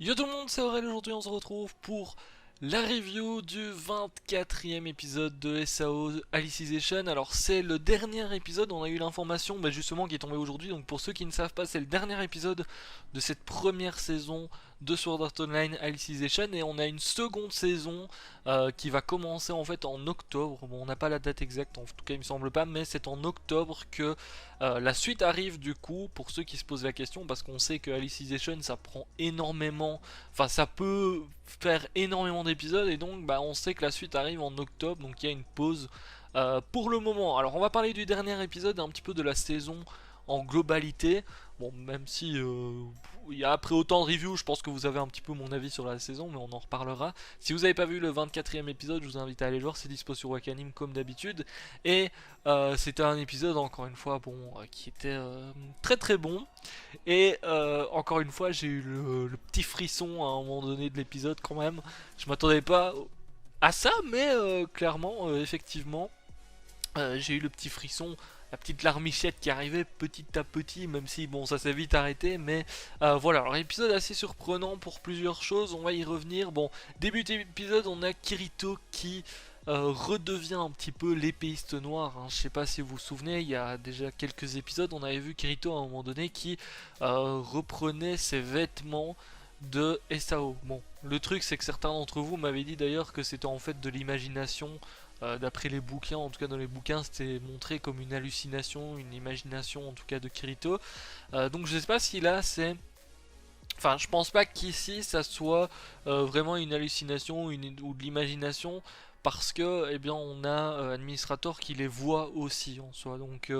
Yo tout le monde, c'est Aurel, aujourd'hui on se retrouve pour la review du 24e épisode de SAO Alicization. Alors c'est le dernier épisode, on a eu l'information justement qui est tombée aujourd'hui, donc pour ceux qui ne savent pas, c'est le dernier épisode de cette première saison de Sword Art Online Alicization, et on a une seconde saison qui va commencer en fait en octobre. Bon, on n'a pas la date exacte, en tout cas il me semble pas, mais c'est en octobre que la suite arrive du coup, pour ceux qui se posent la question, parce qu'on sait que Alicization ça prend énormément, enfin ça peut faire énormément d'épisodes, et donc on sait que la suite arrive en octobre, donc il y a une pause pour le moment. Alors on va parler du dernier épisode, un petit peu de la saison en globalité. Bon, même si après autant de reviews, je pense que vous avez un petit peu mon avis sur la saison, mais on en reparlera. Si vous n'avez pas vu le 24e épisode, je vous invite à aller le voir, c'est dispo sur Wakanim comme d'habitude. Et c'était un épisode, encore une fois, qui était très très bon. Et encore une fois, j'ai eu le petit frisson à un moment donné de l'épisode quand même. Je m'attendais pas à ça, mais clairement, effectivement, j'ai eu le petit frisson, la petite larmichette qui arrivait petit à petit, même si bon ça s'est vite arrêté, mais voilà. Alors épisode assez surprenant pour plusieurs choses, on va y revenir. Bon, début d'épisode, on a Kirito qui redevient un petit peu l'épéiste noir, hein. Je sais pas si vous vous souvenez, il y a déjà quelques épisodes, on avait vu Kirito à un moment donné qui reprenait ses vêtements de SAO. Bon, le truc c'est que certains d'entre vous m'avaient dit d'ailleurs que c'était en fait de l'imagination. D'après les bouquins, en tout cas dans les bouquins, c'était montré comme une hallucination, une imagination en tout cas de Kirito. Donc je sais pas si là c'est... Enfin, je pense pas qu'ici ça soit vraiment une hallucination ou de l'imagination, parce que eh bien on a Administrator qui les voit aussi en soi. Donc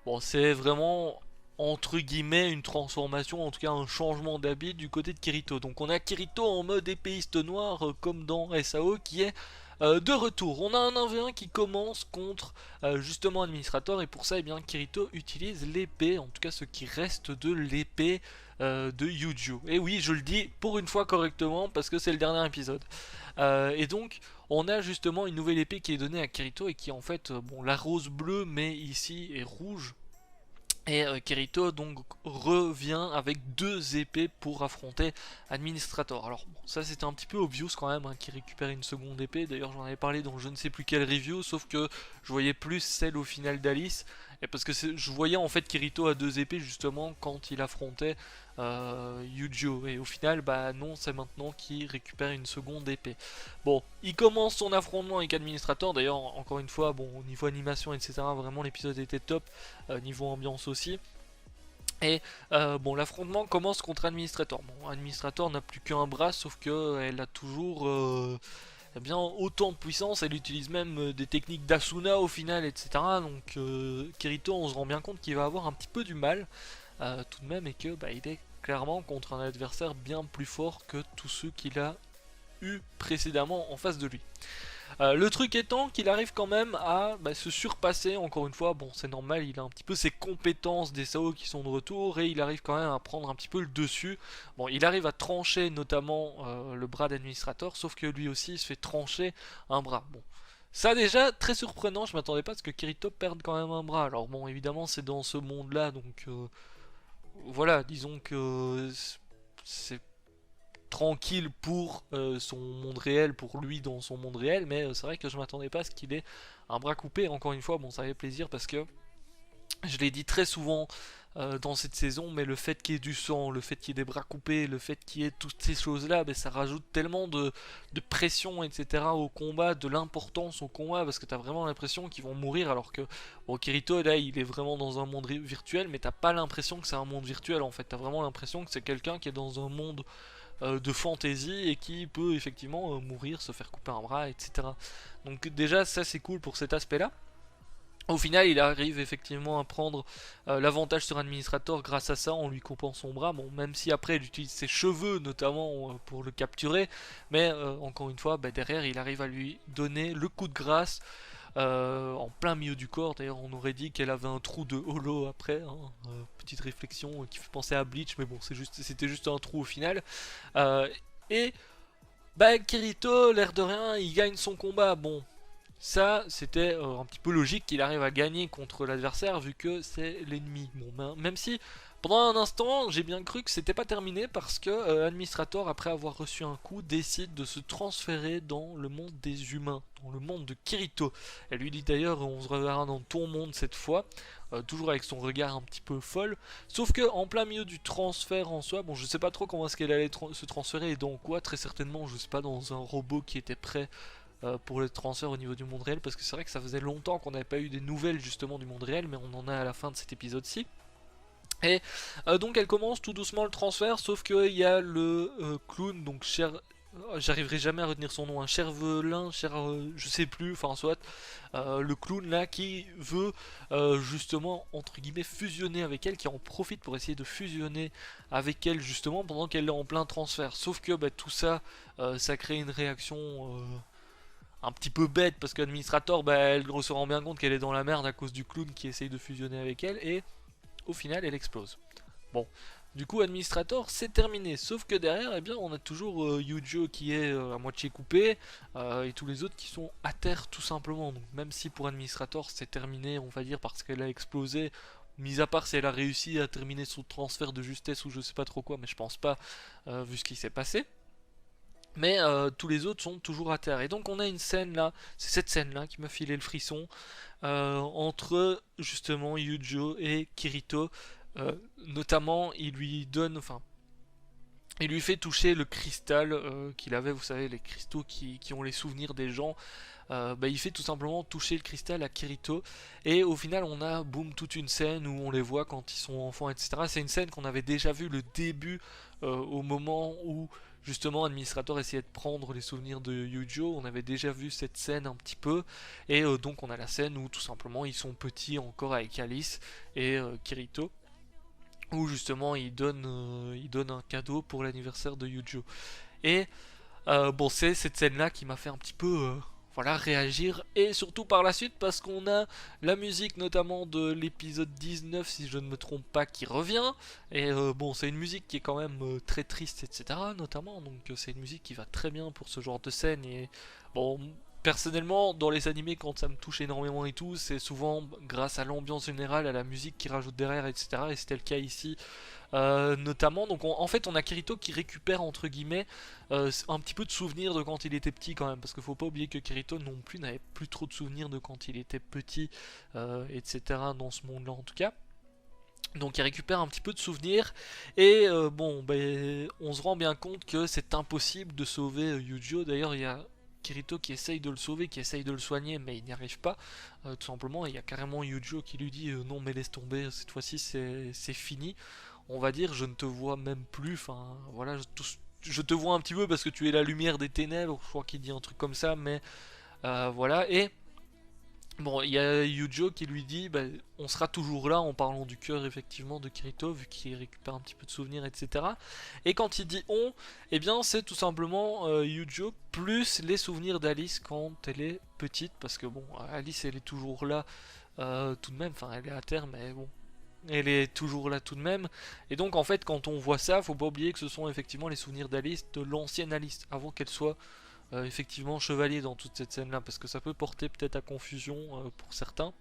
bon, c'est vraiment entre guillemets une transformation, en tout cas un changement d'habit du côté de Kirito. Donc on a Kirito en mode épéiste noir comme dans SAO qui est de retour. On a un 1v1 qui commence contre justement Administrator, et pour ça eh bien Kirito utilise l'épée, en tout cas ce qui reste de l'épée de Yuju. Et oui, je le dis pour une fois correctement parce que c'est le dernier épisode. Et donc on a justement une nouvelle épée qui est donnée à Kirito, et qui est en fait bon, la rose bleue mais ici est rouge. Et Kirito donc revient avec deux épées pour affronter Administrator. Alors bon, ça c'était un petit peu obvious quand même, hein, qu'il récupère une seconde épée. D'ailleurs j'en avais parlé dans je ne sais plus quelle review, sauf que je voyais plus celle au final d'Alice. Et parce que je voyais en fait Kirito à deux épées justement quand il affrontait Yujo. Et au final non, c'est maintenant qu'il récupère une seconde épée. Bon, il commence son affrontement avec Administrator. D'ailleurs encore une fois, bon, au niveau animation etc, vraiment l'épisode était top. Niveau ambiance aussi. Et bon, l'affrontement commence contre Administrator. Bon, Administrator n'a plus qu'un bras, sauf que elle a toujours eh bien autant de puissance. Elle utilise même des techniques d'Asuna au final, etc. Donc Kirito, on se rend bien compte qu'il va avoir un petit peu du mal tout de même, et que il est clairement contre un adversaire bien plus fort que tous ceux qu'il a eu précédemment en face de lui. Le truc étant qu'il arrive quand même à se surpasser, encore une fois, bon c'est normal, il a un petit peu ses compétences des SAO qui sont de retour, et il arrive quand même à prendre un petit peu le dessus. Bon, il arrive à trancher notamment le bras d'Administrator, sauf que lui aussi il se fait trancher un bras. Bon, ça déjà très surprenant, je m'attendais pas à ce que Kirito perde quand même un bras. Alors bon, évidemment c'est dans ce monde là, donc voilà, disons que c'est tranquille pour son monde réel, pour lui dans son monde réel, mais c'est vrai que je m'attendais pas à ce qu'il ait un bras coupé. Encore une fois, bon, ça fait plaisir parce que je l'ai dit très souvent dans cette saison, mais le fait qu'il y ait du sang, le fait qu'il y ait des bras coupés, le fait qu'il y ait toutes ces choses-là, ça rajoute tellement de pression, etc. au combat, de l'importance au combat, parce que t'as vraiment l'impression qu'ils vont mourir, alors que bon, Kirito, là, il est vraiment dans un monde virtuel, mais t'as pas l'impression que c'est un monde virtuel, en fait. T'as vraiment l'impression que c'est quelqu'un qui est dans un monde de fantaisie, et qui peut effectivement mourir, se faire couper un bras, etc. Donc déjà ça c'est cool pour cet aspect là. Au final, il arrive effectivement à prendre l'avantage sur Administrator grâce à ça, en lui coupant son bras. Bon, même si après il utilise ses cheveux notamment pour le capturer, mais encore une fois, derrière il arrive à lui donner le coup de grâce en plein milieu du corps. D'ailleurs, on aurait dit qu'elle avait un trou de holo après, hein. Petite réflexion qui fait penser à Bleach, mais bon, c'était juste un trou au final. Euh, et Kirito, l'air de rien, il gagne son combat. Bon, ça, c'était un petit peu logique qu'il arrive à gagner contre l'adversaire vu que c'est l'ennemi. Bon, même si Pendant un instant, j'ai bien cru que c'était pas terminé parce que Administrator, après avoir reçu un coup, décide de se transférer dans le monde des humains, dans le monde de Kirito. Elle lui dit d'ailleurs, on se reverra dans ton monde cette fois, toujours avec son regard un petit peu folle. Sauf que en plein milieu du transfert en soi, bon, je sais pas trop comment est-ce qu'elle allait se transférer et dans quoi, très certainement, je sais pas, dans un robot qui était prêt pour le transfert au niveau du monde réel, parce que c'est vrai que ça faisait longtemps qu'on n'avait pas eu des nouvelles justement du monde réel, mais on en a à la fin de cet épisode-ci. Et donc elle commence tout doucement le transfert, sauf qu'il y a le clown, donc j'arriverai jamais à retenir son nom, un Chervelin, je sais plus, enfin soit, le clown là qui veut justement entre guillemets fusionner avec elle, qui en profite pour essayer de fusionner avec elle justement pendant qu'elle est en plein transfert. Sauf que bah, tout ça, ça crée une réaction un petit peu bête parce qu'Administrator, bah, elle se rend bien compte qu'elle est dans la merde à cause du clown qui essaye de fusionner avec elle et au final elle explose. Bon, du coup Administrator c'est terminé, sauf que derrière eh bien, on a toujours Yujo qui est à moitié coupé et tous les autres qui sont à terre tout simplement. Donc même si pour Administrator c'est terminé on va dire parce qu'elle a explosé, mis à part si elle a réussi à terminer son transfert de justesse ou je sais pas trop quoi, mais je pense pas vu ce qui s'est passé. Mais tous les autres sont toujours à terre. Et donc on a une scène là, c'est cette scène là qui m'a filé le frisson, entre justement Yujo et Kirito. Notamment il lui donne, enfin il lui fait toucher le cristal qu'il avait, vous savez, les cristaux qui ont les souvenirs des gens. Bah, il fait tout simplement toucher le cristal à Kirito. Et au final, on a, boum, toute une scène où on les voit quand ils sont enfants, etc. C'est une scène qu'on avait déjà vu le début, au moment où justement Administrator essayait de prendre les souvenirs de Yujo. On avait déjà vu cette scène un petit peu. Et donc on a la scène où tout simplement ils sont petits encore avec Alice et Kirito, où justement il donne un cadeau pour l'anniversaire de Yujo. Et bon, c'est cette scène-là qui m'a fait un petit peu voilà, réagir, et surtout par la suite parce qu'on a la musique notamment de l'épisode 19 si je ne me trompe pas qui revient, et bon c'est une musique qui est quand même très triste etc notamment, donc c'est une musique qui va très bien pour ce genre de scène. Et bon, personnellement dans les animés quand ça me touche énormément et tout, c'est souvent grâce à l'ambiance générale, à la musique qui rajoute derrière etc, et c'était le cas ici. Notamment, donc en fait on a Kirito qui récupère entre guillemets un petit peu de souvenirs de quand il était petit quand même, parce qu'il faut pas oublier que Kirito non plus n'avait plus trop de souvenirs de quand il était petit, etc. dans ce monde là en tout cas. Donc il récupère un petit peu de souvenirs et bon ben, on se rend bien compte que c'est impossible de sauver Yujo. D'ailleurs il y a Kirito qui essaye de le sauver, qui essaye de le soigner, mais il n'y arrive pas, tout simplement. Il y a carrément Yujo qui lui dit non mais laisse tomber, cette fois-ci c'est fini. On va dire je ne te vois même plus, enfin voilà, je te vois un petit peu parce que tu es la lumière des ténèbres, je crois qu'il dit un truc comme ça, mais voilà. Et bon, il y a Yujo qui lui dit bah, on sera toujours là, en parlant du cœur effectivement de Kirito, vu qu'il récupère un petit peu de souvenirs, etc. Et quand il dit on, eh bien c'est tout simplement Yujo plus les souvenirs d'Alice quand elle est petite, parce que bon, Alice elle est toujours là tout de même, enfin elle est à terre, mais bon, elle est toujours là tout de même. Et donc en fait quand on voit ça, faut pas oublier que ce sont effectivement les souvenirs d'Alice, de l'ancienne Alice, avant qu'elle soit effectivement chevalier dans toute cette scène là, parce que ça peut porter peut-être à confusion pour certains.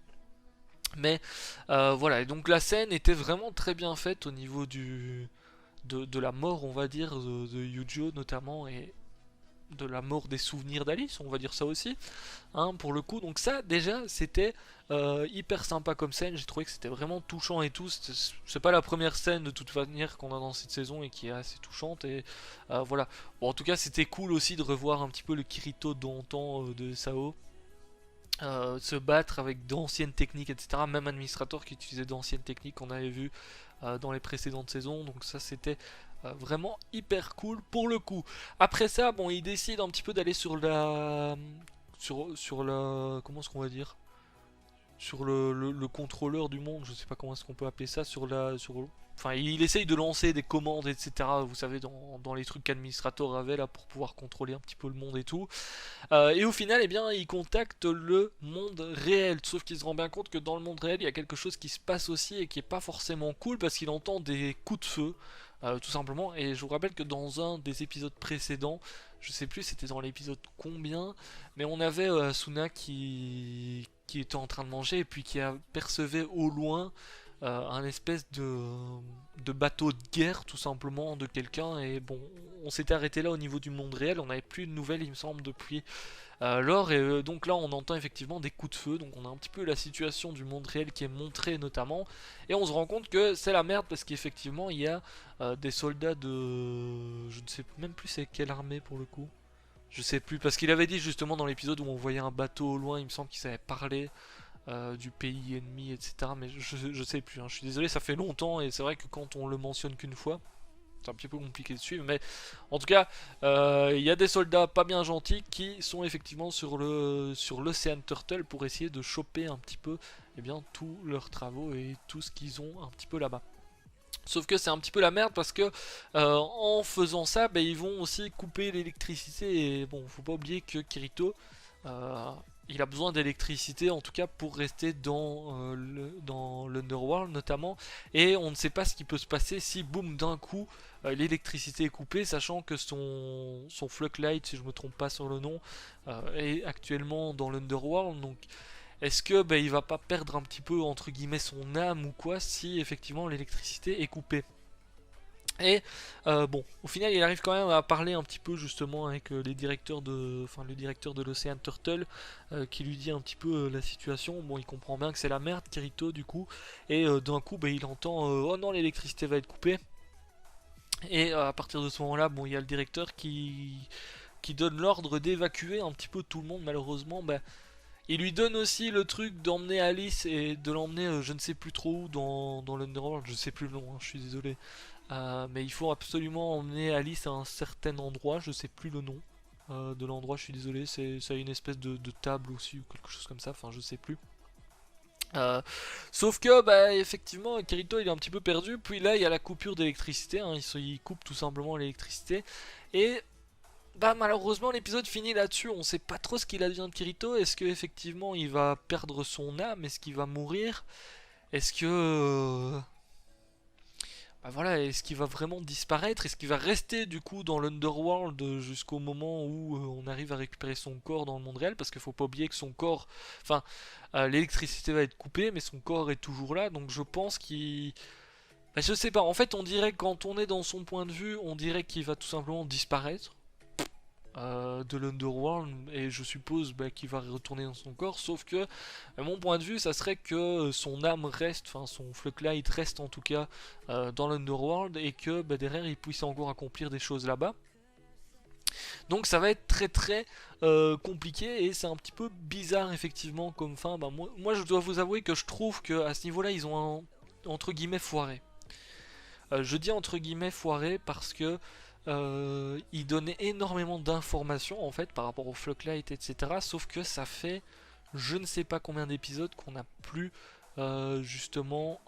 Mais voilà, et donc la scène était vraiment très bien faite au niveau de la mort, on va dire, de Yujo notamment, et de la mort des souvenirs d'Alice, on va dire ça aussi, hein, pour le coup. Donc ça, déjà, c'était hyper sympa comme scène. J'ai trouvé que c'était vraiment touchant et tout. C'est pas la première scène de toute manière qu'on a dans cette saison et qui est assez touchante. Et voilà. Bon, en tout cas, c'était cool aussi de revoir un petit peu le Kirito d'antan de Sao. Se battre avec d'anciennes techniques, etc. Même Administrator qui utilisait d'anciennes techniques qu'on avait vu dans les précédentes saisons. Donc ça, c'était vraiment hyper cool pour le coup. Après ça, bon, il décide un petit peu d'aller sur la... Sur la... Comment est-ce qu'on va dire, sur le contrôleur du monde, je sais pas comment est-ce qu'on peut appeler ça, enfin, il essaye de lancer des commandes, etc. Vous savez, dans les trucs qu'Administrator avait là pour pouvoir contrôler un petit peu le monde et tout. Et au final, eh bien, il contacte le monde réel. Sauf qu'il se rend bien compte que dans le monde réel, il y a quelque chose qui se passe aussi et qui est pas forcément cool parce qu'il entend des coups de feu. Tout simplement, et je vous rappelle que dans un des épisodes précédents, je sais plus c'était dans l'épisode combien, mais on avait Asuna qui était en train de manger et puis qui apercevait au loin un espèce de bateau de guerre tout simplement de quelqu'un. Et bon, on s'était arrêté là au niveau du monde réel, on n'avait plus de nouvelles il me semble depuis lors. Et donc là on entend effectivement des coups de feu, donc on a un petit peu la situation du monde réel qui est montrée notamment. Et on se rend compte que c'est la merde parce qu'effectivement il y a des soldats de... Je ne sais même plus c'est quelle armée pour le coup. Je sais plus, parce qu'il avait dit justement dans l'épisode où on voyait un bateau au loin, il me semble qu'il savait parler du pays ennemi, etc. Mais je sais plus, hein. Je suis désolé, ça fait longtemps et c'est vrai que quand on le mentionne qu'une fois, c'est un petit peu compliqué de suivre. Mais en tout cas, il y a des soldats pas bien gentils qui sont effectivement sur l'Ocean Turtle pour essayer de choper un petit peu tous leurs travaux et tout ce qu'ils ont un petit peu là-bas. Sauf que c'est un petit peu la merde parce que en faisant ça, ils vont aussi couper l'électricité. Et bon, faut pas oublier que Kirito, euh, il a besoin d'électricité en tout cas pour rester dans l'Underworld notamment. Et on ne sait pas ce qui peut se passer si, boum, d'un coup, l'électricité est coupée, sachant que son Flocklight, si je me trompe pas sur le nom, est actuellement dans l'Underworld. Donc est-ce que il va pas perdre un petit peu entre guillemets son âme ou quoi si effectivement l'électricité est coupée? Et bon, au final, il arrive quand même à parler un petit peu justement avec les directeurs le directeur de l'Ocean Turtle, qui lui dit un petit peu la situation. Bon, il comprend bien que c'est la merde, Kirito du coup, et d'un coup, il entend oh non, l'électricité va être coupée. Et à partir de ce moment-là, bon, il y a le directeur qui donne l'ordre d'évacuer un petit peu tout le monde. Malheureusement, il lui donne aussi le truc d'emmener Alice et de l'emmener je ne sais plus trop où dans l'Underworld, je sais plus le nom, hein, je suis désolé. Mais il faut absolument emmener Alice à un certain endroit, je sais plus le nom de l'endroit, je suis désolé, ça a une espèce de table aussi ou quelque chose comme ça, enfin je sais plus. Euh, Sauf que effectivement Kirito il est un petit peu perdu, puis là il y a la coupure d'électricité, hein, il coupe tout simplement l'électricité et malheureusement l'épisode finit là-dessus, on sait pas trop ce qu'il advient de Kirito, est-ce que effectivement il va perdre son âme, est-ce qu'il va mourir, est-ce que voilà, est-ce qu'il va vraiment disparaître, est-ce qu'il va rester du coup dans l'Underworld jusqu'au moment où on arrive à récupérer son corps dans le monde réel, parce qu'il faut pas oublier que son corps, enfin l'électricité va être coupée mais son corps est toujours là, donc je pense qu'il... je sais pas, en fait on dirait que quand on est dans son point de vue, on dirait qu'il va tout simplement disparaître de l'Underworld et je suppose qu'il va retourner dans son corps, sauf que mon point de vue ça serait que son âme reste, enfin son Flocklight reste en tout cas dans l'Underworld et que derrière il puisse encore accomplir des choses là-bas. Donc ça va être très très compliqué et c'est un petit peu bizarre effectivement comme fin. Moi je dois vous avouer que je trouve que à ce niveau-là ils ont entre guillemets foiré. Je dis entre guillemets foiré parce que il donnait énormément d'informations en fait par rapport au Flocklight, etc. Sauf que ça fait je ne sais pas combien d'épisodes qu'on n'a plus justement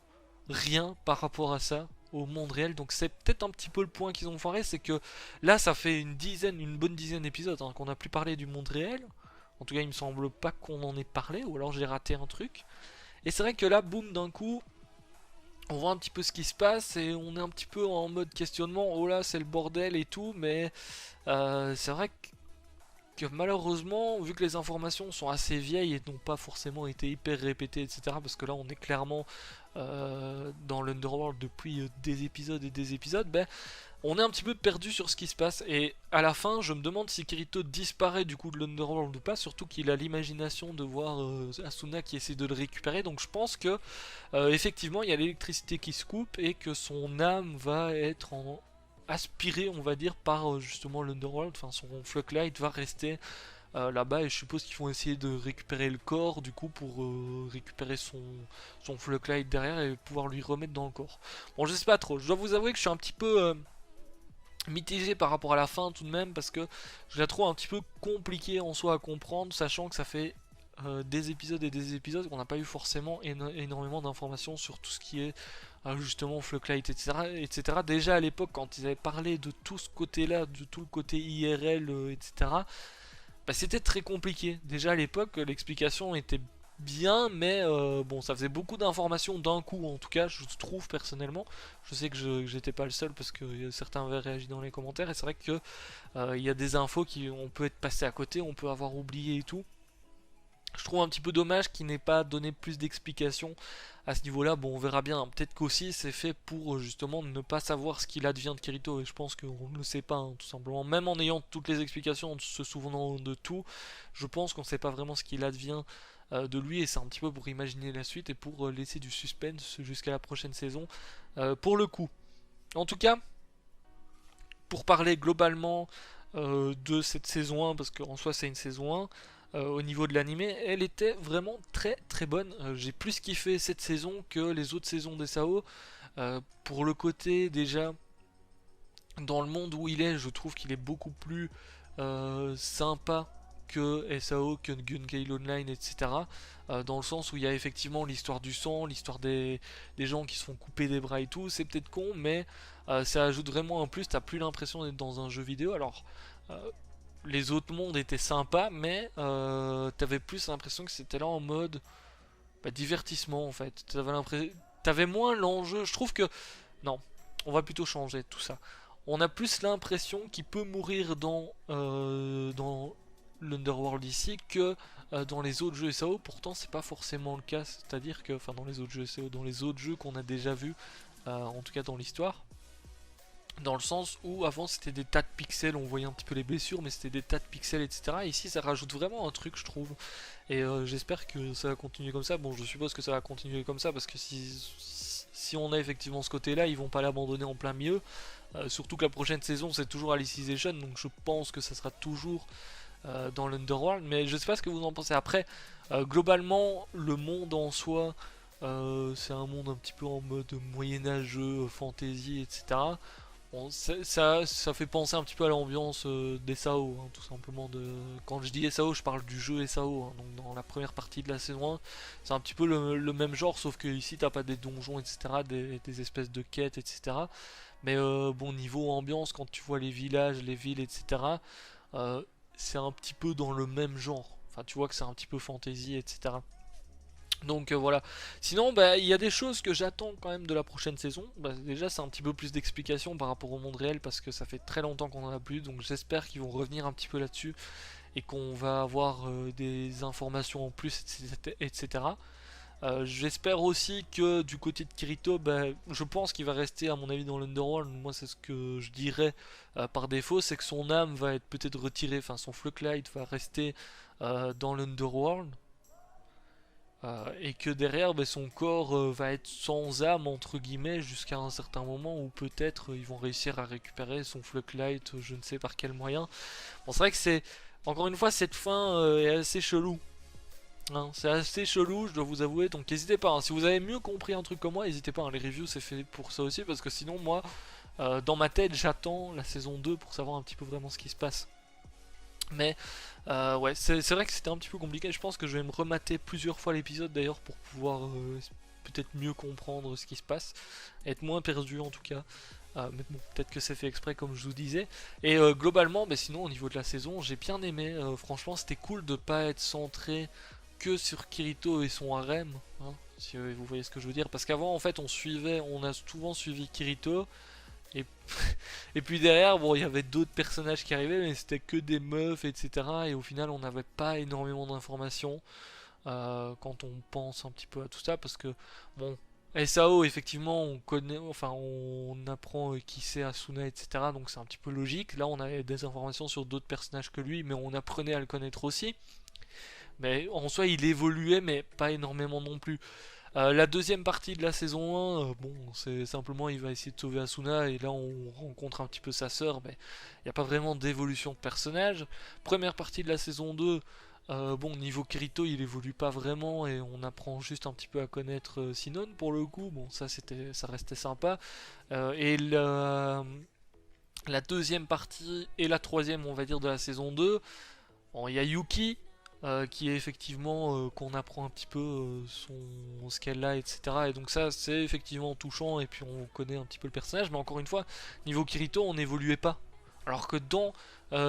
rien par rapport à ça au monde réel. Donc c'est peut-être un petit peu le point qu'ils ont foiré, c'est que là ça fait une bonne dizaine d'épisodes qu'on n'a plus parlé du monde réel. En tout cas il me semble pas qu'on en ait parlé, ou alors j'ai raté un truc. Et c'est vrai que là, boum, d'un coup, on voit un petit peu ce qui se passe et on est un petit peu en mode questionnement. Oh là, c'est le bordel et tout, mais c'est vrai que malheureusement, vu que les informations sont assez vieilles et n'ont pas forcément été hyper répétées, etc., parce que là on est clairement dans l'Underworld depuis des épisodes et des épisodes, on est un petit peu perdu sur ce qui se passe. Et à la fin, je me demande si Kirito disparaît du coup de l'Underworld ou pas, surtout qu'il a l'imagination de voir Asuna qui essaie de le récupérer. Donc je pense que effectivement il y a l'électricité qui se coupe et que son âme va être aspirée, on va dire, par justement l'Underworld. Enfin, son Flocklight va rester là-bas et je suppose qu'ils vont essayer de récupérer le corps du coup pour récupérer son Flocklight derrière et pouvoir lui remettre dans le corps. Bon, je sais pas trop. Je dois vous avouer que je suis un petit peu mitigé par rapport à la fin tout de même parce que je la trouve un petit peu compliquée en soi à comprendre, sachant que ça fait des épisodes et des épisodes qu'on n'a pas eu forcément énormément d'informations sur tout ce qui est justement Flocklight, etc. Déjà à l'époque quand ils avaient parlé de tout ce côté là, de tout le côté IRL, etc., c'était très compliqué. Déjà à l'époque l'explication était bien, mais bon, ça faisait beaucoup d'informations d'un coup, en tout cas, je trouve personnellement. Je sais que j'étais pas le seul parce que certains avaient réagi dans les commentaires, et c'est vrai que il y a des infos qui on peut être passé à côté, on peut avoir oublié et tout. Je trouve un petit peu dommage qu'il n'ait pas donné plus d'explications à ce niveau-là. Bon, on verra bien. Peut-être qu'aussi c'est fait pour justement ne pas savoir ce qu'il advient de Kirito. Et je pense qu'on ne le sait pas, hein, tout simplement. Même en ayant toutes les explications, en se souvenant de tout, je pense qu'on ne sait pas vraiment ce qu'il advient de lui. Et c'est un petit peu pour imaginer la suite et pour laisser du suspense jusqu'à la prochaine saison. Pour le coup. En tout cas, pour parler globalement de cette saison 1, parce qu'en soi c'est une saison 1, au niveau de l'animé, elle était vraiment très très bonne. J'ai plus kiffé cette saison que les autres saisons des SAO. Pour le côté déjà, dans le monde où il est, je trouve qu'il est beaucoup plus sympa que SAO, que Gun Gale Online, etc. Dans le sens où il y a effectivement l'histoire du sang, l'histoire des gens qui se font couper des bras et tout. C'est peut-être con, mais ça ajoute vraiment un plus. T'as plus l'impression d'être dans un jeu vidéo. Alors, euh, les autres mondes étaient sympas, mais t'avais plus l'impression que c'était là en mode divertissement en fait. T'avais moins l'enjeu. Je trouve que non, on va plutôt changer tout ça. On a plus l'impression qu'il peut mourir dans l'Underworld ici que dans les autres jeux SAO. Pourtant, c'est pas forcément le cas. C'est-à-dire que, enfin, dans les autres jeux SAO, dans les autres jeux qu'on a déjà vus, en tout cas dans l'histoire, dans le sens où avant c'était des tas de pixels, on voyait un petit peu les blessures, mais c'était des tas de pixels, etc. Et ici, ça rajoute vraiment un truc, je trouve. Et j'espère que ça va continuer comme ça. Bon, je suppose que ça va continuer comme ça parce que si on a effectivement ce côté-là, ils vont pas l'abandonner en plein milieu. Surtout que la prochaine saison, c'est toujours Alicization, donc je pense que ça sera toujours dans l'Underworld. Mais je sais pas ce que vous en pensez. Après, globalement, le monde en soi, c'est un monde un petit peu en mode moyenâgeux, fantasy, etc. Bon, ça fait penser un petit peu à l'ambiance des SAO, hein, tout simplement. Quand je dis SAO, je parle du jeu SAO. Hein, donc dans la première partie de la saison 1, c'est un petit peu le même genre, sauf que ici t'as pas des donjons, etc., des espèces de quêtes, etc. Mais bon, niveau ambiance, quand tu vois les villages, les villes, etc., euh, c'est un petit peu dans le même genre. Enfin, tu vois que c'est un petit peu fantasy, etc. Donc voilà. Sinon, il y a des choses que j'attends quand même de la prochaine saison. Déjà, c'est un petit peu plus d'explications par rapport au monde réel parce que ça fait très longtemps qu'on en a plus. Donc j'espère qu'ils vont revenir un petit peu là-dessus et qu'on va avoir des informations en plus, etc. J'espère aussi que du côté de Kirito, je pense qu'il va rester à mon avis dans l'Underworld. Moi, c'est ce que je dirais par défaut, c'est que son âme va être peut-être retirée, enfin son Flucklight va rester dans l'Underworld. Et que derrière son corps va être sans âme entre guillemets jusqu'à un certain moment où peut-être ils vont réussir à récupérer son Flucklight, je ne sais par quel moyen. Bon, c'est vrai que c'est encore une fois cette fin est assez chelou. Hein, c'est assez chelou, je dois vous avouer. Donc n'hésitez pas. Hein, si vous avez mieux compris un truc comme moi, n'hésitez pas. Hein, les reviews c'est fait pour ça aussi parce que sinon moi, dans ma tête, j'attends la saison 2 pour savoir un petit peu vraiment ce qui se passe. Mais ouais, c'est vrai que c'était un petit peu compliqué. Je pense que je vais me remater plusieurs fois l'épisode d'ailleurs pour pouvoir peut-être mieux comprendre ce qui se passe, être moins perdu en tout cas. Mais bon, peut-être que c'est fait exprès comme je vous disais. Et globalement, sinon au niveau de la saison, j'ai bien aimé. Franchement, c'était cool de pas être centré que sur Kirito et son harem. Hein, si vous voyez ce que je veux dire. Parce qu'avant, en fait, on a souvent suivi Kirito. Et, et puis derrière, bon, il y avait d'autres personnages qui arrivaient, mais c'était que des meufs, etc. Et au final, on n'avait pas énormément d'informations quand on pense un petit peu à tout ça, parce que bon, SAO, effectivement, on connaît, enfin, on apprend qui c'est Asuna, etc. Donc c'est un petit peu logique. Là, on avait des informations sur d'autres personnages que lui, mais on apprenait à le connaître aussi. Mais en soi, il évoluait, mais pas énormément non plus. La deuxième partie de la saison 1, bon, c'est simplement il va essayer de sauver Asuna et là on rencontre un petit peu sa sœur, mais il n'y a pas vraiment d'évolution de personnage. Première partie de la saison 2, bon, niveau Kirito il évolue pas vraiment et on apprend juste un petit peu à connaître Sinon pour le coup, bon, ça restait sympa. Et la deuxième partie et la troisième, on va dire, de la saison 2, bon, il y a Yuki qui est effectivement qu'on apprend un petit peu ce qu'elle a, etc. Et donc ça c'est effectivement touchant et puis on connaît un petit peu le personnage, mais encore une fois, niveau Kirito on n'évoluait pas. Alors que dans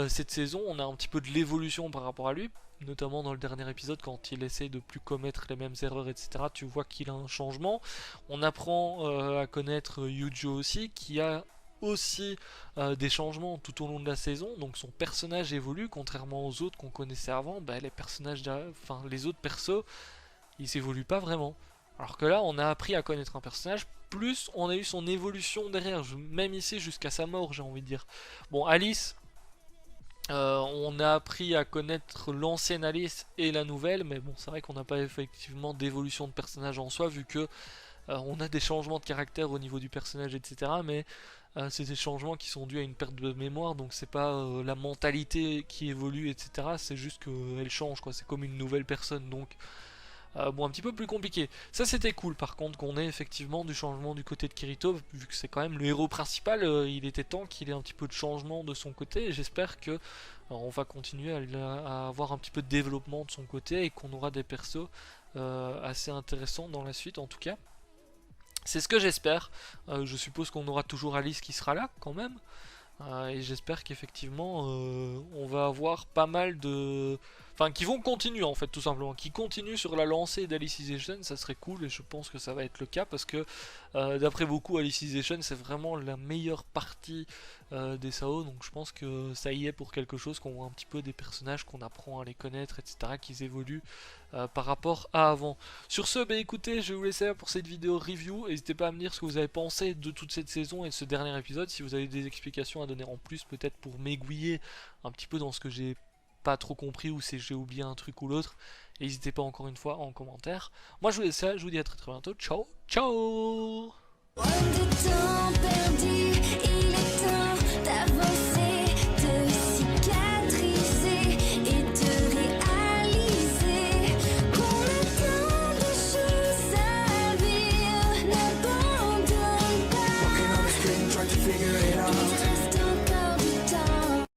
cette saison on a un petit peu de l'évolution par rapport à lui, notamment dans le dernier épisode quand il essaye de plus commettre les mêmes erreurs, etc. Tu vois qu'il a un changement. On apprend à connaître Yujo aussi qui a aussi des changements tout au long de la saison, donc son personnage évolue, contrairement aux autres qu'on connaissait avant. Bah, les autres persos, ils s'évoluent pas vraiment. Alors que là, on a appris à connaître un personnage, plus on a eu son évolution derrière, même ici jusqu'à sa mort, j'ai envie de dire. Bon, Alice, on a appris à connaître l'ancienne Alice et la nouvelle, mais bon, c'est vrai qu'on n'a pas effectivement d'évolution de personnage en soi, vu que on a des changements de caractère au niveau du personnage, etc. Mais c'est des changements qui sont dus à une perte de mémoire, donc c'est pas la mentalité qui évolue, etc. C'est juste qu'elle change, quoi. C'est comme une nouvelle personne, donc bon, un petit peu plus compliqué. Ça, c'était cool, par contre, qu'on ait effectivement du changement du côté de Kirito, vu que c'est quand même le héros principal. Il était temps qu'il ait un petit peu de changement de son côté, et j'espère que on va continuer à avoir un petit peu de développement de son côté, et qu'on aura des persos assez intéressants dans la suite, en tout cas. C'est ce que j'espère. Je suppose qu'on aura toujours Alice qui sera là, quand même. Et j'espère qu'effectivement on va avoir pas mal de... Enfin, qui vont continuer en fait, tout simplement. Qui continuent sur la lancée d'Alicization, ça serait cool, et je pense que ça va être le cas, parce que d'après beaucoup, Alicization c'est vraiment la meilleure partie des SAO, donc je pense que ça y est pour quelque chose, qu'on voit un petit peu des personnages, qu'on apprend à les connaître, etc., qu'ils évoluent par rapport à avant. Sur ce, bah écoutez, je vais vous laisser pour cette vidéo review. N'hésitez pas à me dire ce que vous avez pensé de toute cette saison et de ce dernier épisode, si vous avez des explications à donner en plus, peut-être pour m'aiguiller un petit peu dans ce que j'ai pas trop compris, ou si j'ai oublié un truc ou l'autre. N'hésitez pas encore une fois en commentaire. Moi je vous laisse ça, je vous dis à très très bientôt. Ciao, ciao. Loin du temps perdu, il est temps d'avancer.